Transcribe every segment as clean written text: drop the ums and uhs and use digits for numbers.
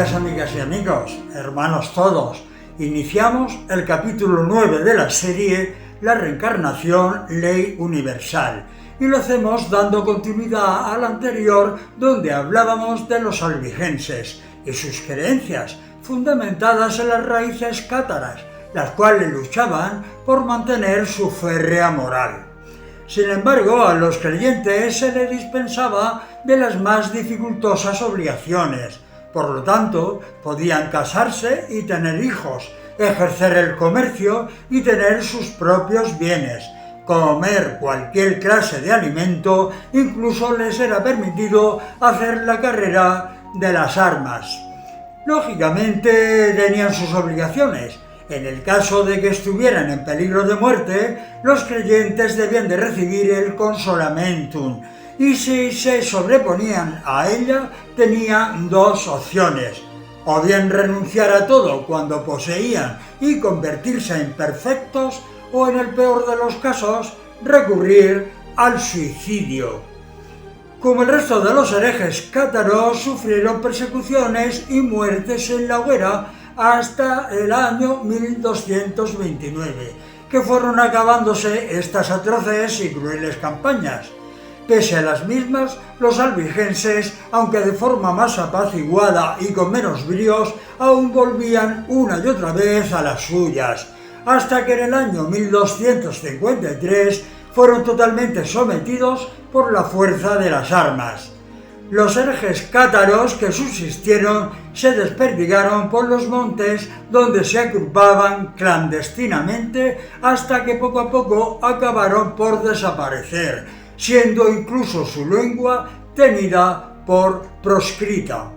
días, amigas y amigos, hermanos todos. Iniciamos el capítulo 9 de la serie La reencarnación, ley universal, y lo hacemos dando continuidad al anterior, donde hablábamos de los albigenses y sus creencias, fundamentadas en las raíces cátaras, las cuales luchaban por mantener su férrea moral. Sin embargo, a los creyentes se les dispensaba de las más dificultosas obligaciones. Por lo tanto, podían casarse y tener hijos, ejercer el comercio y tener sus propios bienes, comer cualquier clase de alimento, incluso les era permitido hacer la carrera de las armas. Lógicamente tenían sus obligaciones. En el caso de que estuvieran en peligro de muerte, los creyentes debían de recibir el consolamentum, y si se sobreponían a ella, tenían dos opciones: o bien renunciar a todo cuando poseían y convertirse en perfectos, o en el peor de los casos, recurrir al suicidio. Como el resto de los herejes cátaros, sufrieron persecuciones y muertes en la hoguera hasta el año 1229, que fueron acabándose estas atroces y crueles campañas. Pese a las mismas, los albigenses, aunque de forma más apaciguada y con menos bríos, aún volvían una y otra vez a las suyas, hasta que en el año 1253 fueron totalmente sometidos por la fuerza de las armas. Los herejes cátaros que subsistieron se desperdigaron por los montes, donde se agrupaban clandestinamente hasta que poco a poco acabaron por desaparecer, siendo incluso su lengua tenida por proscrita.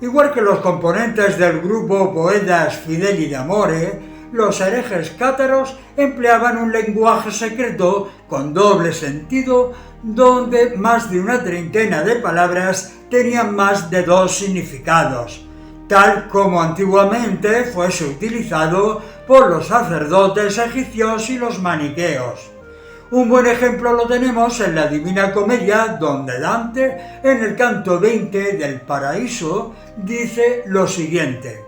Igual que los componentes del grupo Poetas Fideli d'Amore, los herejes cátaros empleaban un lenguaje secreto con doble sentido, donde más de una treintena de palabras tenían más de dos significados, tal como antiguamente fuese utilizado por los sacerdotes egipcios y los maniqueos. Un buen ejemplo lo tenemos en la Divina Comedia, donde Dante, en el canto 20 del Paraíso, dice lo siguiente: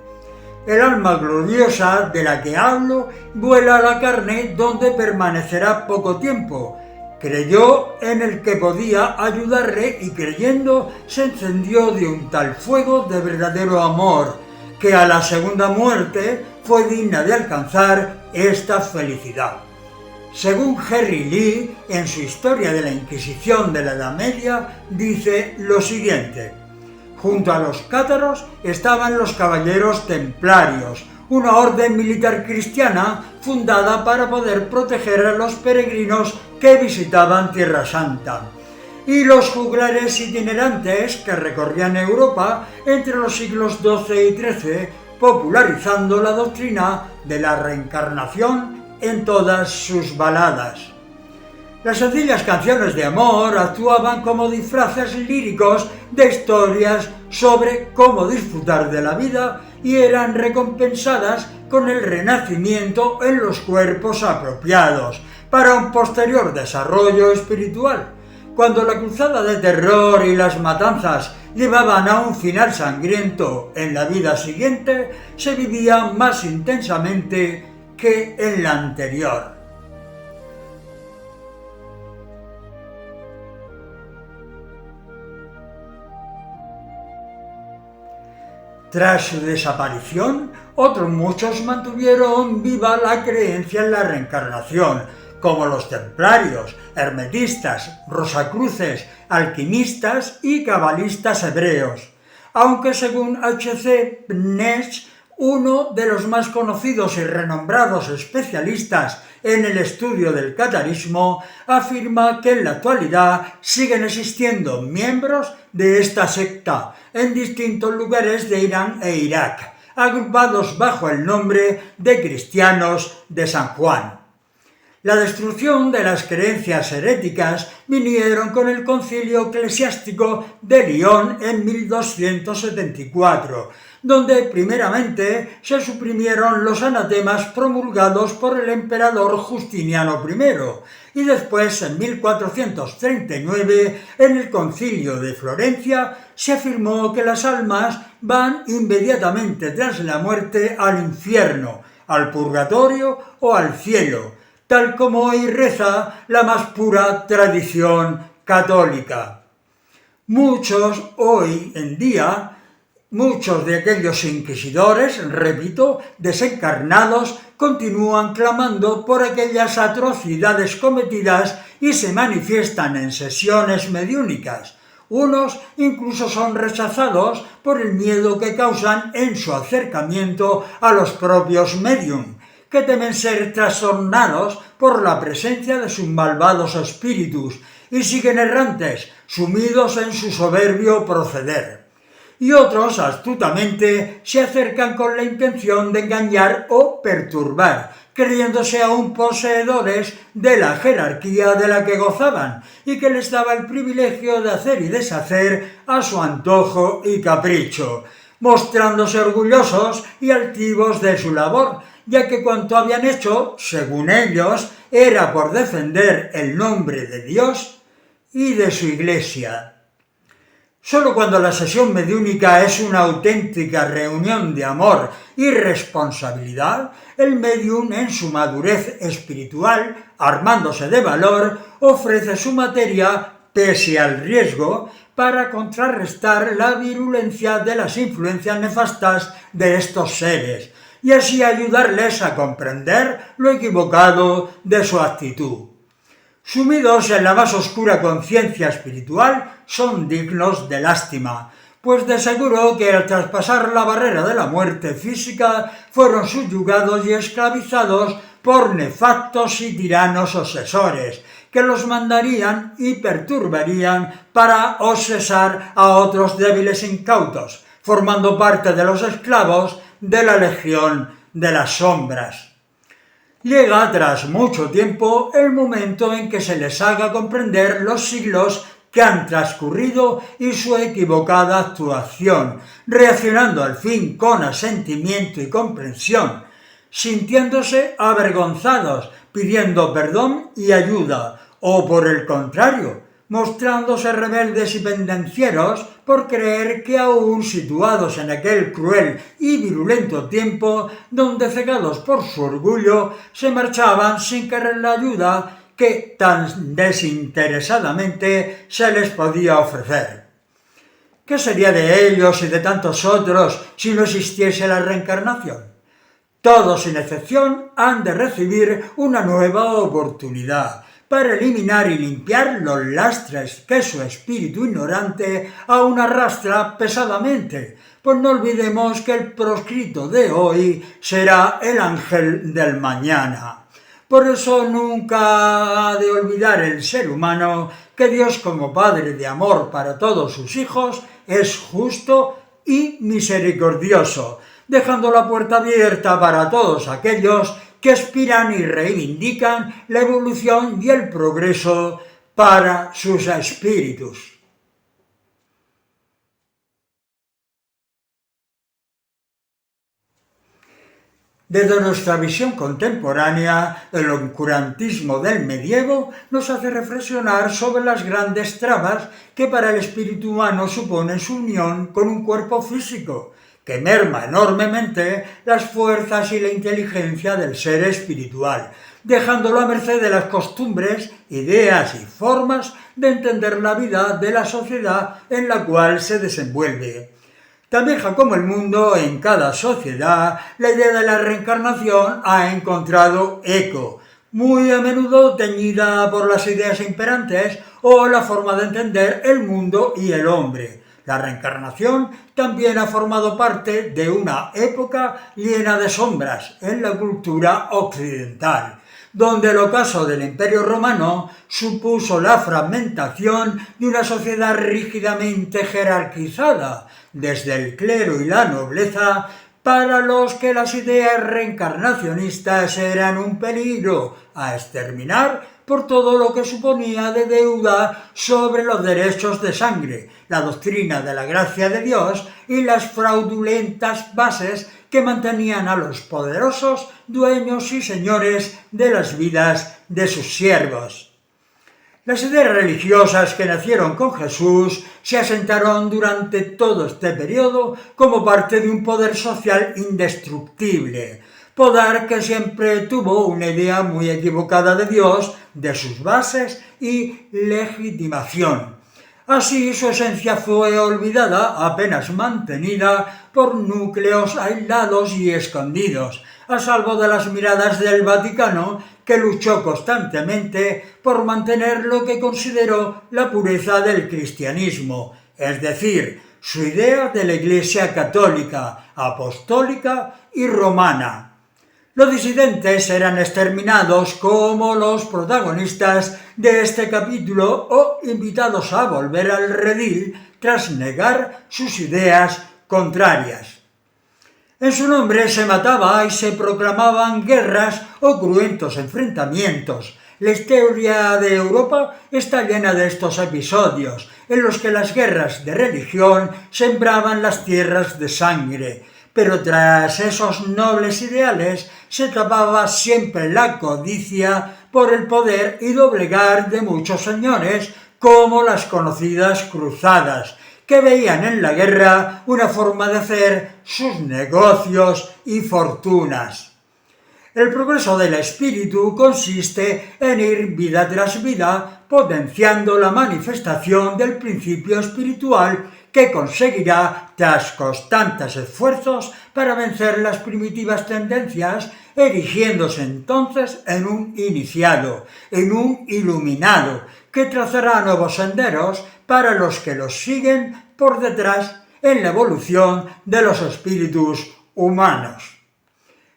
el alma gloriosa de la que hablo vuela a la carne, donde permanecerá poco tiempo. Creyó en el que podía ayudarle y creyendo se encendió de un tal fuego de verdadero amor, que a la segunda muerte fue digna de alcanzar esta felicidad. Según Henry Lee, en su Historia de la Inquisición de la Edad Media, dice lo siguiente: junto a los cátaros estaban los caballeros templarios, una orden militar cristiana fundada para poder proteger a los peregrinos que visitaban Tierra Santa, y los juglares itinerantes que recorrían Europa entre los siglos XII y XIII, popularizando la doctrina de la reencarnación en todas sus baladas. Las sencillas canciones de amor actuaban como disfraces líricos de historias sobre cómo disfrutar de la vida y eran recompensadas con el renacimiento en los cuerpos apropiados para un posterior desarrollo espiritual. Cuando la cruzada de terror y las matanzas llevaban a un final sangriento en la vida siguiente, se vivía más intensamente que en la anterior. Tras su desaparición, otros muchos mantuvieron viva la creencia en la reencarnación, como los templarios, hermetistas, rosacruces, alquimistas y cabalistas hebreos, aunque según H.C. Pnes, uno de los más conocidos y renombrados especialistas en el estudio del catarismo, afirma que en la actualidad siguen existiendo miembros de esta secta en distintos lugares de Irán e Irak, agrupados bajo el nombre de cristianos de San Juan. La destrucción de las creencias heréticas vinieron con el concilio eclesiástico de Lyon en 1274, donde primeramente se suprimieron los anatemas promulgados por el emperador Justiniano I, y después, en 1439, en el Concilio de Florencia, se afirmó que las almas van inmediatamente tras la muerte al infierno, al purgatorio o al cielo, tal como hoy reza la más pura tradición católica. Muchos de aquellos inquisidores, repito, desencarnados, continúan clamando por aquellas atrocidades cometidas y se manifiestan en sesiones mediúnicas. Unos incluso son rechazados por el miedo que causan en su acercamiento a los propios médium, que temen ser trastornados por la presencia de sus malvados espíritus y siguen errantes, sumidos en su soberbio proceder. Y otros astutamente se acercan con la intención de engañar o perturbar, creyéndose aún poseedores de la jerarquía de la que gozaban y que les daba el privilegio de hacer y deshacer a su antojo y capricho, mostrándose orgullosos y altivos de su labor, ya que cuanto habían hecho, según ellos, era por defender el nombre de Dios y de su Iglesia. Solo cuando la sesión mediúnica es una auténtica reunión de amor y responsabilidad, el medium en su madurez espiritual, armándose de valor, ofrece su materia, pese al riesgo, para contrarrestar la virulencia de las influencias nefastas de estos seres, y así ayudarles a comprender lo equivocado de su actitud. Sumidos en la más oscura conciencia espiritual, son dignos de lástima, pues de seguro que al traspasar la barrera de la muerte física fueron subyugados y esclavizados por nefastos y tiranos obsesores, que los mandarían y perturbarían para obsesar a otros débiles incautos, formando parte de los esclavos de la legión de las sombras. Llega tras mucho tiempo el momento en que se les haga comprender los siglos que han transcurrido y su equivocada actuación, reaccionando al fin con asentimiento y comprensión, sintiéndose avergonzados, pidiendo perdón y ayuda, o por el contrario, mostrándose rebeldes y pendencieros por creer que aún situados en aquel cruel y virulento tiempo, donde cegados por su orgullo, se marchaban sin querer la ayuda que tan desinteresadamente se les podía ofrecer. ¿Qué sería de ellos y de tantos otros si no existiese la reencarnación? Todos, sin excepción, han de recibir una nueva oportunidad para eliminar y limpiar los lastres que su espíritu ignorante aún arrastra pesadamente, pues no olvidemos que el proscrito de hoy será el ángel del mañana. Por eso nunca ha de olvidar el ser humano que Dios, como Padre de amor para todos sus hijos, es justo y misericordioso, dejando la puerta abierta para todos aquellos que aspiran y reivindican la evolución y el progreso para sus espíritus. Desde nuestra visión contemporánea, el oscurantismo del medievo nos hace reflexionar sobre las grandes trabas que para el espíritu humano supone su unión con un cuerpo físico, que merma enormemente las fuerzas y la inteligencia del ser espiritual, dejándolo a merced de las costumbres, ideas y formas de entender la vida de la sociedad en la cual se desenvuelve. Tan vieja como el mundo, en cada sociedad, la idea de la reencarnación ha encontrado eco, muy a menudo teñida por las ideas imperantes o la forma de entender el mundo y el hombre. La reencarnación también ha formado parte de una época llena de sombras en la cultura occidental, donde el ocaso del Imperio Romano supuso la fragmentación de una sociedad rígidamente jerarquizada, desde el clero y la nobleza, para los que las ideas reencarnacionistas eran un peligro a exterminar por todo lo que suponía de deuda sobre los derechos de sangre, la doctrina de la gracia de Dios y las fraudulentas bases que mantenían a los poderosos dueños y señores de las vidas de sus siervos. Las ideas religiosas que nacieron con Jesús se asentaron durante todo este periodo como parte de un poder social indestructible, poder que siempre tuvo una idea muy equivocada de Dios, de sus bases y legitimación. Así su esencia fue olvidada, apenas mantenida por núcleos aislados y escondidos, a salvo de las miradas del Vaticano, que luchó constantemente por mantener lo que consideró la pureza del cristianismo, es decir, su idea de la Iglesia católica, apostólica y romana. Los disidentes eran exterminados como los protagonistas de este capítulo o invitados a volver al redil tras negar sus ideas contrarias. En su nombre se mataba y se proclamaban guerras o cruentos enfrentamientos. La historia de Europa está llena de estos episodios, en los que las guerras de religión sembraban las tierras de sangre, pero tras esos nobles ideales se tapaba siempre la codicia por el poder y doblegar de muchos señores, como las conocidas cruzadas, que veían en la guerra una forma de hacer sus negocios y fortunas. El progreso del espíritu consiste en ir vida tras vida, potenciando la manifestación del principio espiritual que conseguirá tras constantes esfuerzos para vencer las primitivas tendencias, erigiéndose entonces en un iniciado, en un iluminado, que trazará nuevos senderos para los que los siguen por detrás en la evolución de los espíritus humanos.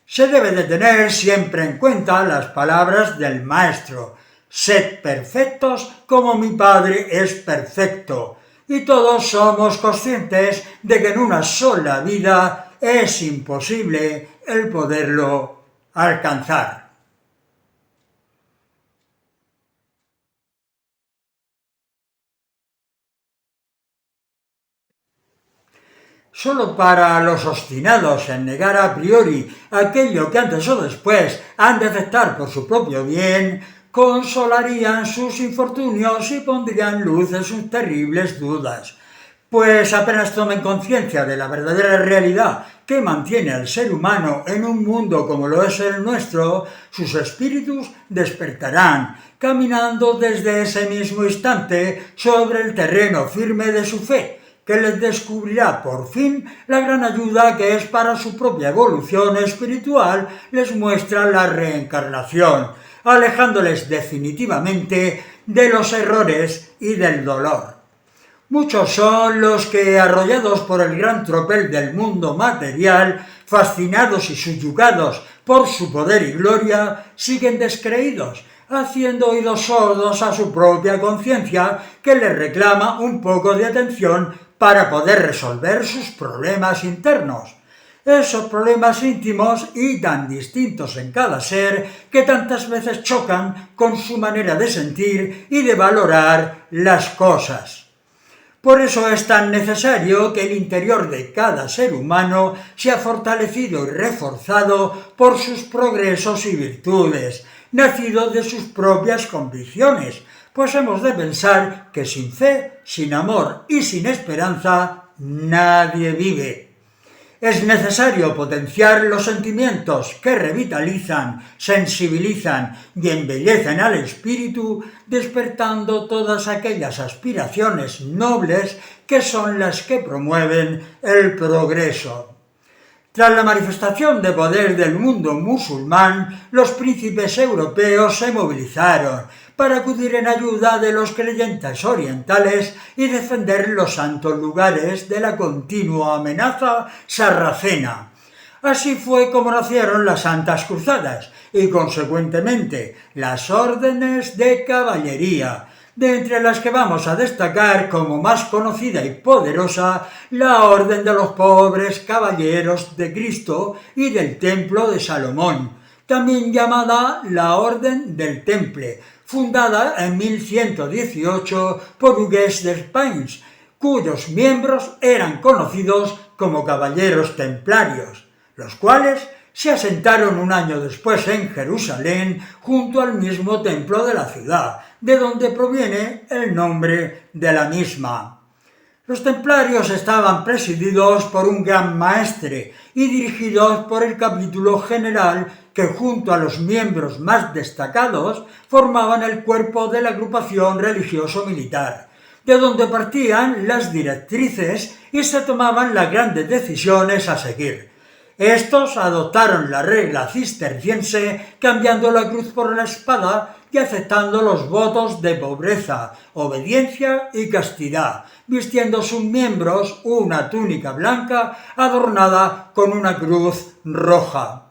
Se debe de tener siempre en cuenta las palabras del Maestro: «Sed perfectos como mi Padre es perfecto», y todos somos conscientes de que en una sola vida es imposible el poderlo alcanzar. Solo para los obstinados en negar a priori aquello que antes o después han de aceptar por su propio bien, consolarían sus infortunios y pondrían luz en sus terribles dudas, pues apenas tomen conciencia de la verdadera realidad que mantiene al ser humano en un mundo como lo es el nuestro, sus espíritus despertarán, caminando desde ese mismo instante sobre el terreno firme de su fe, que les descubrirá por fin la gran ayuda que es para su propia evolución espiritual, les muestra la reencarnación, alejándoles definitivamente de los errores y del dolor. Muchos son los que, arrollados por el gran tropel del mundo material, fascinados y subyugados por su poder y gloria, siguen descreídos, haciendo oídos sordos a su propia conciencia, que les reclama un poco de atención para poder resolver sus problemas internos. Esos problemas íntimos y tan distintos en cada ser que tantas veces chocan con su manera de sentir y de valorar las cosas. Por eso es tan necesario que el interior de cada ser humano sea fortalecido y reforzado por sus progresos y virtudes, nacido de sus propias convicciones, pues hemos de pensar que sin fe, sin amor y sin esperanza, nadie vive. Es necesario potenciar los sentimientos que revitalizan, sensibilizan y embellecen al espíritu, despertando todas aquellas aspiraciones nobles que son las que promueven el progreso. Tras la manifestación de poder del mundo musulmán, los príncipes europeos se movilizaron para acudir en ayuda de los creyentes orientales y defender los santos lugares de la continua amenaza sarracena. Así fue como nacieron las Santas Cruzadas y, consecuentemente, las órdenes de caballería, de entre las que vamos a destacar como más conocida y poderosa la Orden de los Pobres Caballeros de Cristo y del Templo de Salomón, también llamada la Orden del Temple, fundada en 1118 por Hugues de Payns, cuyos miembros eran conocidos como Caballeros Templarios, los cuales se asentaron un año después en Jerusalén junto al mismo templo de la ciudad, de donde proviene el nombre de la misma. Los templarios estaban presididos por un gran maestre y dirigidos por el capítulo general que junto a los miembros más destacados formaban el cuerpo de la agrupación religioso-militar, de donde partían las directrices y se tomaban las grandes decisiones a seguir. Estos adoptaron la regla cisterciense, cambiando la cruz por la espada y aceptando los votos de pobreza, obediencia y castidad, vistiendo sus miembros una túnica blanca adornada con una cruz roja.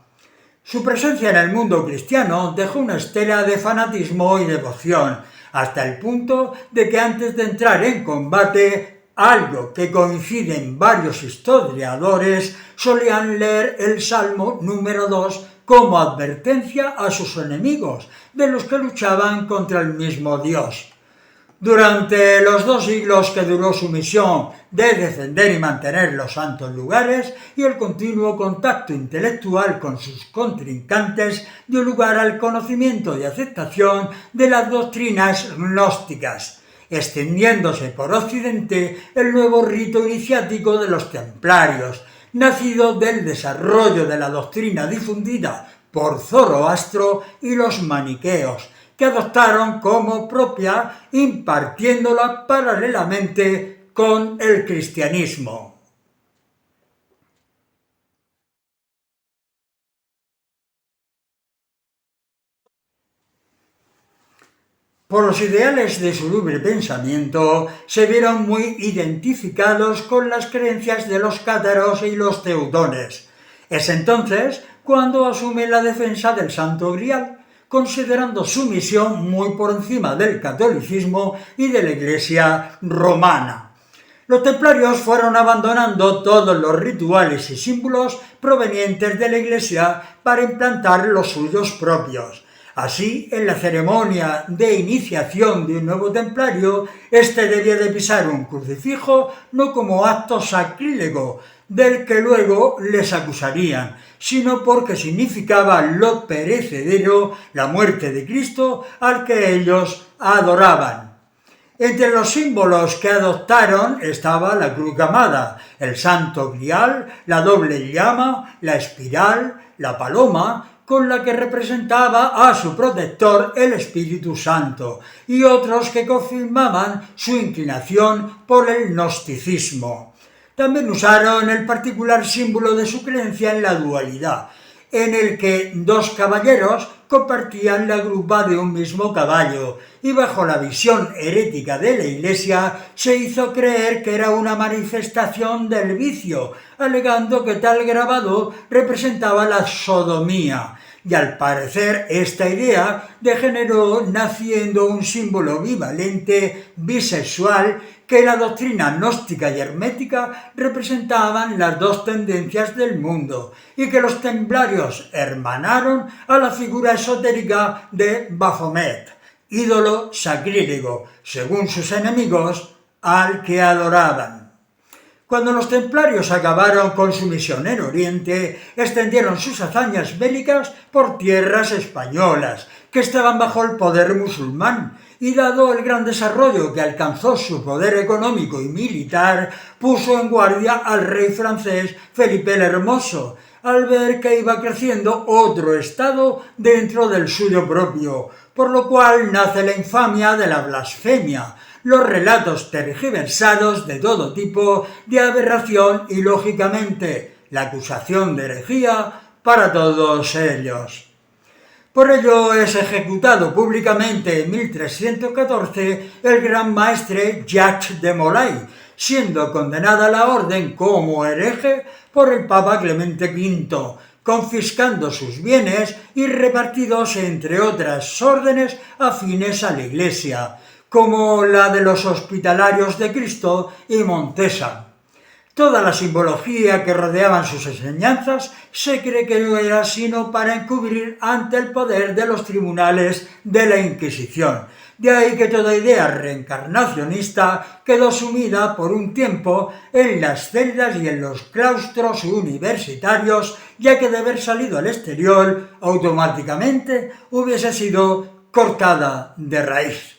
Su presencia en el mundo cristiano dejó una estela de fanatismo y devoción, hasta el punto de que antes de entrar en combate, algo que coincide en varios historiadores, solían leer el Salmo número 2 como advertencia a sus enemigos, de los que luchaban contra el mismo Dios. Durante los 2 siglos que duró su misión de defender y mantener los santos lugares y el continuo contacto intelectual con sus contrincantes, dio lugar al conocimiento y aceptación de las doctrinas gnósticas, extendiéndose por Occidente el nuevo rito iniciático de los templarios, nacido del desarrollo de la doctrina difundida por Zoroastro y los maniqueos, que adoptaron como propia, impartiéndola paralelamente con el cristianismo. Por los ideales de su libre pensamiento, se vieron muy identificados con las creencias de los cátaros y los teutones. Es entonces cuando asume la defensa del Santo Grial, considerando su misión muy por encima del catolicismo y de la Iglesia romana. Los templarios fueron abandonando todos los rituales y símbolos provenientes de la Iglesia para implantar los suyos propios. Así, en la ceremonia de iniciación de un nuevo templario, éste debía de pisar un crucifijo no como acto sacrílego, del que luego les acusarían, sino porque significaba lo perecedero, la muerte de Cristo, al que ellos adoraban. Entre los símbolos que adoptaron estaba la cruz gamada, el santo grial, la doble llama, la espiral, la paloma, con la que representaba a su protector el Espíritu Santo, y otros que confirmaban su inclinación por el gnosticismo. También usaron el particular símbolo de su creencia en la dualidad, en el que 2 caballeros compartían la grupa de un mismo caballo, y bajo la visión herética de la Iglesia se hizo creer que era una manifestación del vicio, alegando que tal grabado representaba la sodomía, y al parecer esta idea degeneró naciendo un símbolo bivalente bisexual que la doctrina gnóstica y hermética representaban las 2 tendencias del mundo, y que los templarios hermanaron a la figura esotérica de Baphomet, ídolo sacrílego, según sus enemigos, al que adoraban. Cuando los templarios acabaron con su misión en Oriente, extendieron sus hazañas bélicas por tierras españolas, que estaban bajo el poder musulmán, y dado el gran desarrollo que alcanzó su poder económico y militar, puso en guardia al rey francés Felipe el Hermoso, al ver que iba creciendo otro estado dentro del suyo propio, por lo cual nace la infamia de la blasfemia, los relatos tergiversados de todo tipo de aberración y, lógicamente, la acusación de herejía para todos ellos. Por ello es ejecutado públicamente en 1314 el gran maestre Jacques de Molay, siendo condenada a la orden como hereje por el Papa Clemente V, confiscando sus bienes y repartidos entre otras órdenes afines a la Iglesia, como la de los Hospitalarios de Cristo y Montesa. Toda la simbología que rodeaban sus enseñanzas se cree que no era sino para encubrir ante el poder de los tribunales de la Inquisición. De ahí que toda idea reencarnacionista quedó sumida por un tiempo en las celdas y en los claustros universitarios, ya que de haber salido al exterior automáticamente hubiese sido cortada de raíz.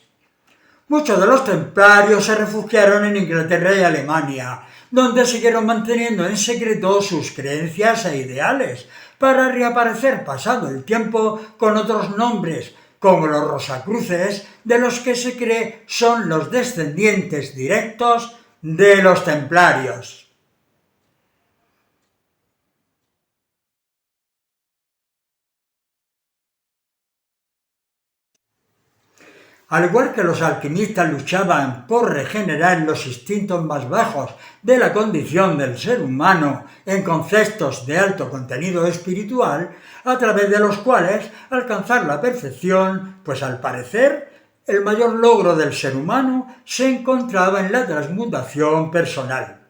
Muchos de los templarios se refugiaron en Inglaterra y Alemania, donde siguieron manteniendo en secreto sus creencias e ideales, para reaparecer pasado el tiempo con otros nombres, como los Rosacruces, de los que se cree son los descendientes directos de los templarios. Al igual que los alquimistas luchaban por regenerar los instintos más bajos de la condición del ser humano en conceptos de alto contenido espiritual, a través de los cuales alcanzar la perfección, pues al parecer el mayor logro del ser humano se encontraba en la transmutación personal.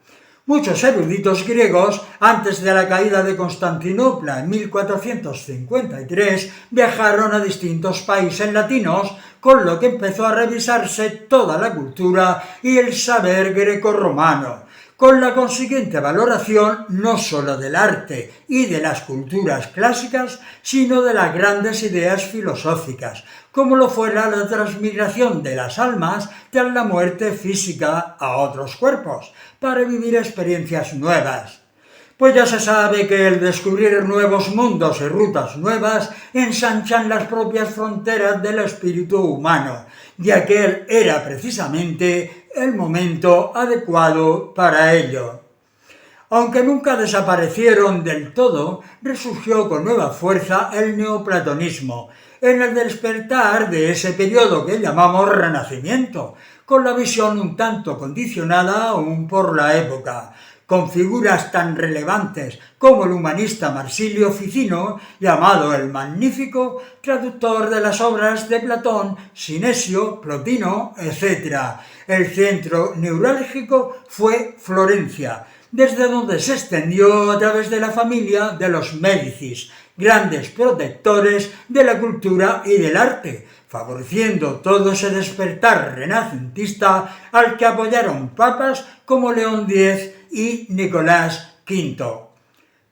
Muchos eruditos griegos, antes de la caída de Constantinopla en 1453, viajaron a distintos países latinos, con lo que empezó a revisarse toda la cultura y el saber grecorromano, con la consiguiente valoración no sólo del arte y de las culturas clásicas, sino de las grandes ideas filosóficas, como lo fuera la transmigración de las almas tras la muerte física a otros cuerpos, para vivir experiencias nuevas. Pues ya se sabe que el descubrir nuevos mundos y rutas nuevas ensanchan las propias fronteras del espíritu humano, y aquel era precisamente el momento adecuado para ello. Aunque nunca desaparecieron del todo, resurgió con nueva fuerza el neoplatonismo, en el despertar de ese periodo que llamamos Renacimiento, con la visión un tanto condicionada aún por la época, con figuras tan relevantes como el humanista Marsilio Ficino, llamado el Magnífico, traductor de las obras de Platón, Sinesio, Plotino, etc. El centro neurálgico fue Florencia, desde donde se extendió a través de la familia de los Médicis, grandes protectores de la cultura y del arte, favoreciendo todo ese despertar renacentista al que apoyaron papas como León X y Nicolás V.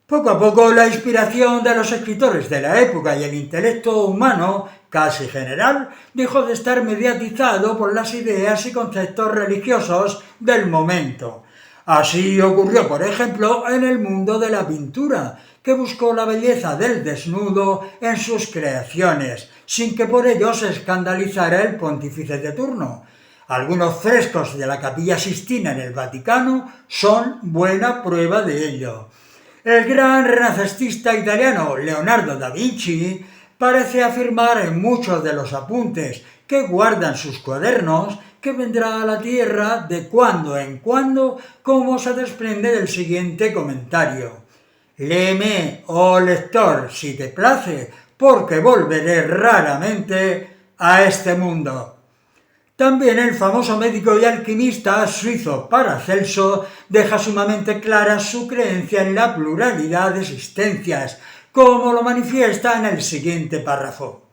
Poco a poco la inspiración de los escritores de la época y el intelecto humano, casi general, dejó de estar mediatizado por las ideas y conceptos religiosos del momento. Así ocurrió, por ejemplo, en el mundo de la pintura, que buscó la belleza del desnudo en sus creaciones, sin que por ello se escandalizara el pontífice de turno. Algunos frescos de la Capilla Sixtina en el Vaticano son buena prueba de ello. El gran renacentista italiano Leonardo da Vinci parece afirmar en muchos de los apuntes que guardan sus cuadernos que vendrá a la tierra de cuando en cuando, como se desprende del siguiente comentario: léeme, oh lector, si te place, porque volveré raramente a este mundo. También el famoso médico y alquimista suizo Paracelso deja sumamente clara su creencia en la pluralidad de existencias, como lo manifiesta en el siguiente párrafo.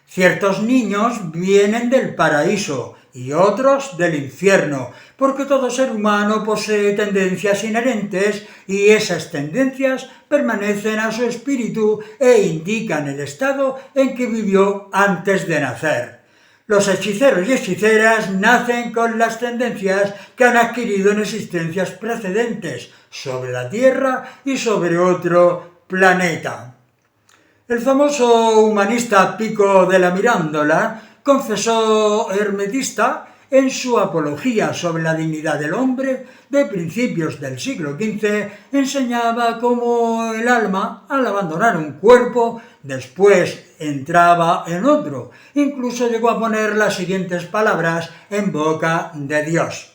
Ciertos niños vienen del paraíso y otros del infierno, porque todo ser humano posee tendencias inherentes y esas tendencias permanecen a su espíritu e indican el estado en que vivió antes de nacer. Los hechiceros y hechiceras nacen con las tendencias que han adquirido en existencias precedentes sobre la Tierra y sobre otro planeta. El famoso humanista Pico de la Mirandola, confesor hermetista, en su apología sobre la dignidad del hombre de principios del siglo XV, enseñaba cómo el alma, al abandonar un cuerpo, después entraba en otro. Incluso llegó a poner las siguientes palabras en boca de Dios: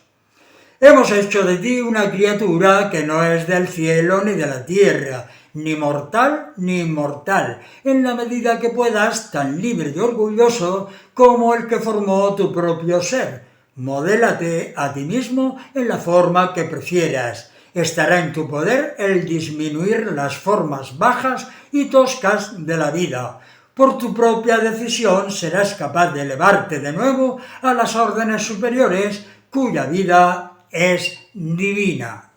hemos hecho de ti una criatura que no es del cielo ni de la tierra, ni mortal ni inmortal, en la medida que puedas, tan libre y orgulloso como el que formó tu propio ser. Modélate a ti mismo en la forma que prefieras. Estará en tu poder el disminuir las formas bajas y toscas de la vida. Por tu propia decisión serás capaz de elevarte de nuevo a las órdenes superiores, cuya vida es divina.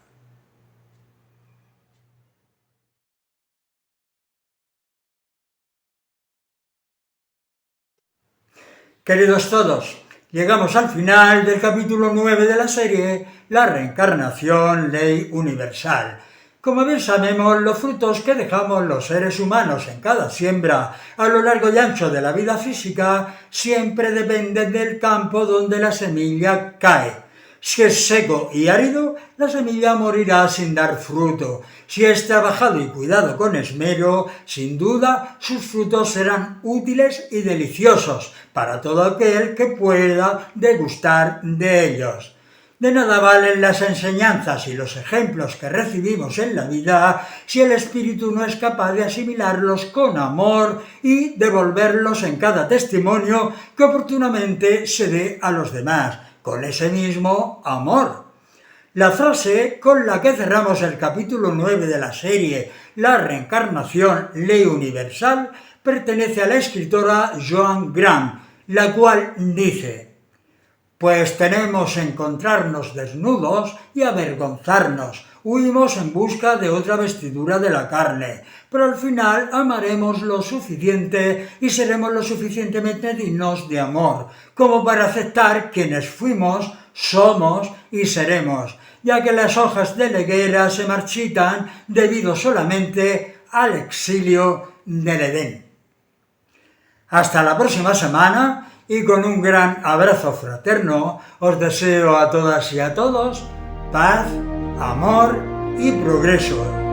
Queridos todos, llegamos al final del capítulo 9 de la serie La reencarnación, ley universal. Como bien sabemos, los frutos que dejamos los seres humanos en cada siembra a lo largo y ancho de la vida física siempre dependen del campo donde la semilla cae. Si es seco y árido, la semilla morirá sin dar fruto. Si es trabajado y cuidado con esmero, sin duda sus frutos serán útiles y deliciosos para todo aquel que pueda degustar de ellos. De nada valen las enseñanzas y los ejemplos que recibimos en la vida si el espíritu no es capaz de asimilarlos con amor y devolverlos en cada testimonio que oportunamente se dé a los demás, con ese mismo amor. La frase con la que cerramos el capítulo 9 de la serie La reencarnación, ley universal, pertenece a la escritora Joan Grant, la cual dice: pues tememos encontrarnos desnudos y avergonzarnos, huimos en busca de otra vestidura de la carne, pero al final amaremos lo suficiente y seremos lo suficientemente dignos de amor, como para aceptar quienes fuimos, somos y seremos, ya que las hojas de la higuera se marchitan debido solamente al exilio del Edén. Hasta la próxima semana. Y con un gran abrazo fraterno os deseo a todas y a todos paz, amor y progreso.